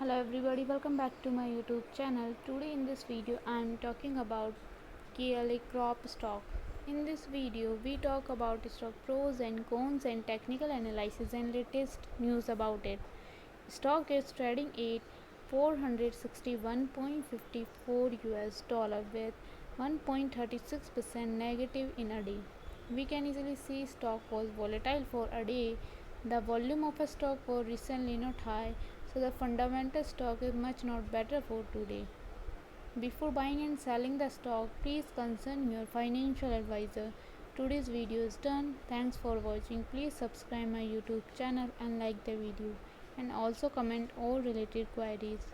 Hello everybody, welcome back to my YouTube channel. Today in this video I am talking about KLA Stock. In this video we talk about stock pros and cons and technical analysis and latest news about it. Stock is trading at 461.54 US dollar with 1.36% negative in a day. We can easily see stock was volatile for a day. The volume of a stock was recently not high, so the fundamental stock is much not better for today. Before buying and selling the stock, please consult your financial advisor. Today's video is done. Thanks for watching. Please subscribe my YouTube channel and like the video, and also comment all related queries.